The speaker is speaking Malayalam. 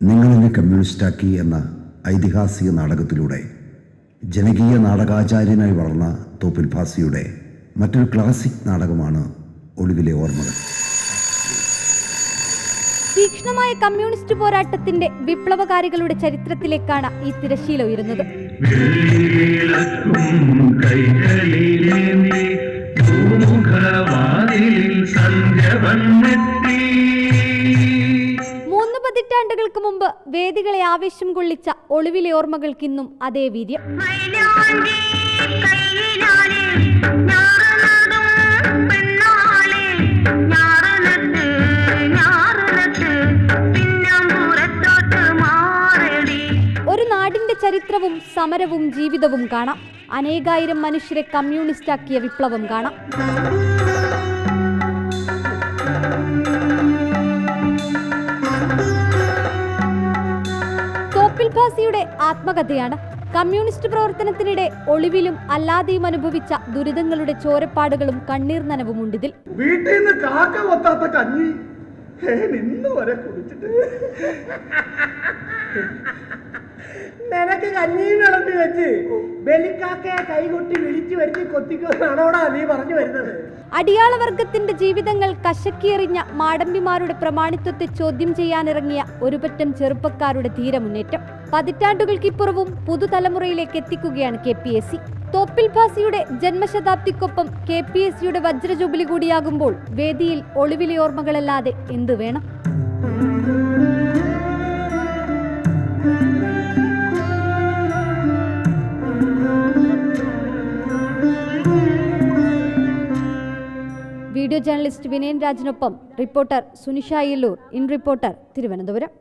നിങ്ങളെന്നെ കമ്മ്യൂണിസ്റ്റാക്കി എന്ന ഐതിഹാസിക നാടകത്തിലൂടെ ജനകീയ നാടകാചാര്യനായി വളർന്ന തോപ്പിൽ ഭാസിയുടെ മറ്റൊരു ക്ലാസിക് നാടകമാണ് ഒളിവിലെ ഓർമ്മകൾ. തീക്ഷ്ണമായ കമ്മ്യൂണിസ്റ്റ് പോരാട്ടത്തിന്റെ വിപ്ലവകാരികളുടെ ചരിത്രത്തിലേക്കാണ് ഈ തിരശ്ശീല ഉയരുന്നത്. മൂന്ന് പതിറ്റാണ്ടുകൾക്ക് മുമ്പ് വേദികളെ ആവേശം കൊള്ളിച്ച ഒളിവിലെ ഓർമ്മകൾക്കിന്നും അതേ വീര്യം. ഒരു നാടിന്റെ ചരിത്രവും സമരവും ജീവിതവും കാണാം. അനേകായിരം മനുഷ്യരെ കമ്മ്യൂണിസ്റ്റാക്കിയ വിപ്ലവം കാണാം. തോപ്പിൽ ഭാസിയുടെ ആത്മകഥയാണ്. കമ്മ്യൂണിസ്റ്റ് പ്രവർത്തനത്തിനിടെ ഒളിവിലും അല്ലാതെയും അനുഭവിച്ച ദുരിതങ്ങളുടെ ചോരപ്പാടുകളും കണ്ണീർ നനവുമുണ്ടിതിൽ. വീട്ടിൽ നിന്ന് കാക്ക കൊത്താത്ത കഞ്ഞി ഇന്ന് വരെ കുടിച്ചിട്ട് നിനക്ക് കഞ്ഞിയും വിളമ്പി വെച്ച് ബലിക്കാക്കയെ കൈകൊട്ടി വിളിച്ചു വരുത്തി കൊത്തിക്കുമെന്നാണോടാ നീ പറഞ്ഞു വരുന്നത്? അടിയാളവർഗത്തിന്റെ ജീവിതങ്ങൾ കശക്കിയെറിഞ്ഞ മാടമ്പിമാരുടെ പ്രമാണിത്വത്തെ ചോദ്യം ചെയ്യാനിറങ്ങിയ ഒരുപറ്റം ചെറുപ്പക്കാരുടെ ധീരമുന്നേറ്റം പതിറ്റാണ്ടുകൾക്കിപ്പുറവും പുതുതലമുറയിലേക്ക് എത്തിക്കുകയാണ് KPAC. തോപ്പിൽ ഭാസിയുടെ ജന്മശതാബ്ദിക്കൊപ്പം KPACയുടെ വജ്രജൂബിലി കൂടിയാകുമ്പോൾ വേദിയിൽ ഒളിവിലെ ഓർമ്മകളല്ലാതെ എന്തു വേണം? വീഡിയോ ജേർണലിസ്റ്റ് വിനയൻ രാജിനൊപ്പം reporter Sunisha Ayyallur, in reporter, Thiruvananthapuram.